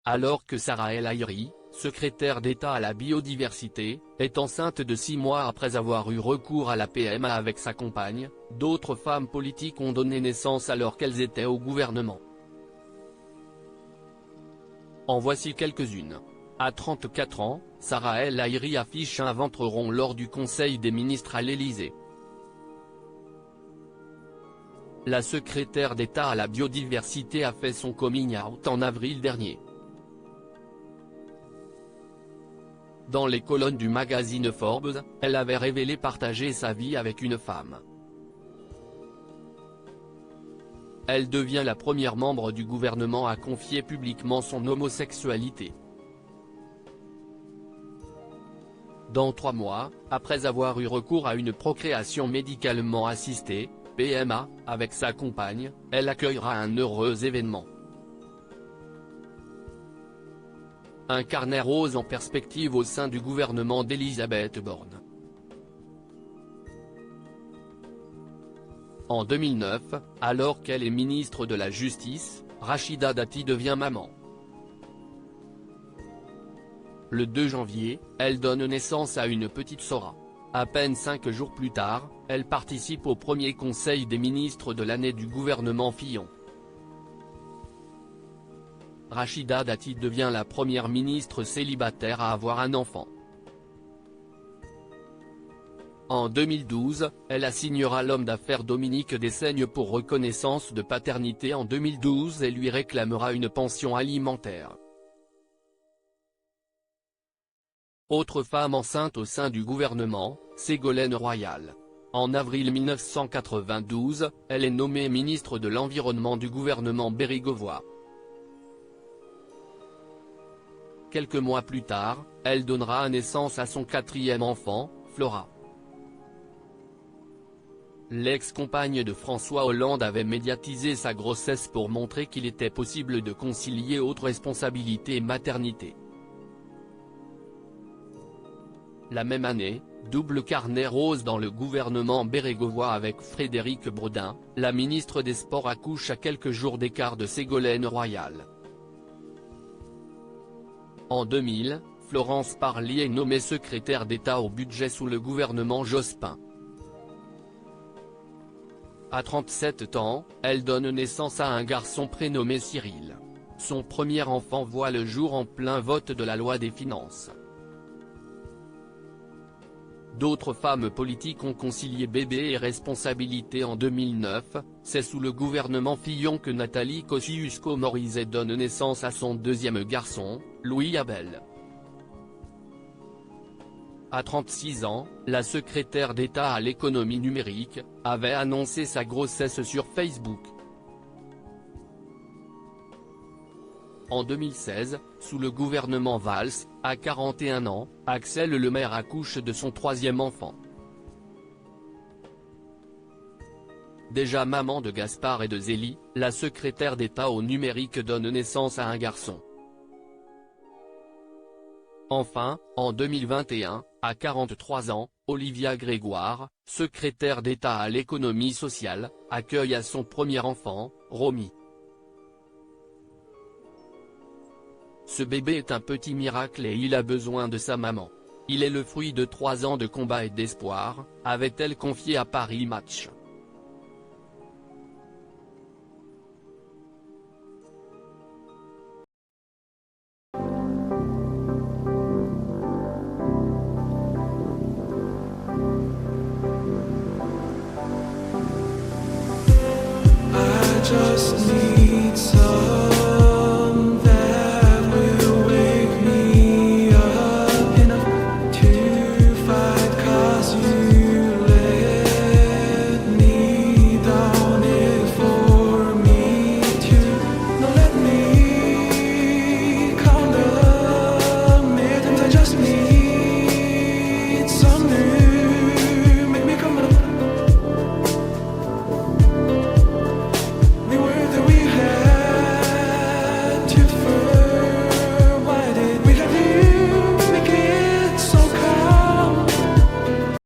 alors que Sarah El Haïry, secrétaire d'État à la biodiversité, est enceinte de 6 mois après avoir eu recours à la PMA avec sa compagne. D'autres femmes politiques ont donné naissance alors qu'elles étaient au gouvernement. En voici quelques-unes. À 34 ans, Sarah El Haïry affiche un ventre rond lors du Conseil des ministres à l'Élysée. La secrétaire d'État à la biodiversité a fait son coming out en avril dernier. Dans les colonnes du magazine Forbes, elle avait révélé partager sa vie avec une femme. Elle devient la première membre du gouvernement à confier publiquement son homosexualité. Dans 3 mois, après avoir eu recours à une procréation médicalement assistée, PMA, avec sa compagne, elle accueillera un heureux événement. Un carnet rose en perspective au sein du gouvernement d'Elisabeth Borne. En 2009, alors qu'elle est ministre de la Justice, Rachida Dati devient maman. Le 2 janvier, elle donne naissance à une petite Sora. À peine 5 jours plus tard, elle participe au premier conseil des ministres de l'année du gouvernement Fillon. Rachida Dati devient la première ministre célibataire à avoir un enfant. En 2012, elle assignera l'homme d'affaires Dominique Dessaigne pour reconnaissance de paternité en 2012 et lui réclamera une pension alimentaire. Autre femme enceinte au sein du gouvernement, Ségolène Royal. En avril 1992, elle est nommée ministre de l'Environnement du gouvernement bérégovois. Quelques mois plus tard, elle donnera naissance à son 4e enfant, Flora. L'ex-compagne de François Hollande avait médiatisé sa grossesse pour montrer qu'il était possible de concilier haute responsabilité et maternité. La même année, double carnet rose dans le gouvernement bérégovois avec Frédéric Brodin, la ministre des Sports accouche à quelques jours d'écart de Ségolène Royal. En 2000, Florence Parly est nommée secrétaire d'État au budget sous le gouvernement Jospin. À 37 ans, elle donne naissance à un garçon prénommé Cyril. Son premier enfant voit le jour en plein vote de la loi des finances. D'autres femmes politiques ont concilié bébé et responsabilité en 2009, c'est sous le gouvernement Fillon que Nathalie Kosciusko-Morizet donne naissance à son 2e garçon, Louis Abel. À 36 ans, la secrétaire d'État à l'économie numérique, avait annoncé sa grossesse sur Facebook. En 2016, sous le gouvernement Valls, à 41 ans, Axelle Lemaire accouche de son 3e enfant. Déjà maman de Gaspard et de Zélie, la secrétaire d'État au numérique donne naissance à un garçon. Enfin, en 2021, à 43 ans, Olivia Grégoire, secrétaire d'État à l'économie sociale, accueille à son premier enfant, Romy. Ce bébé est un petit miracle et il a besoin de sa maman. Il est le fruit de 3 ans de combat et d'espoir, avait-elle confié à Paris Match. I just need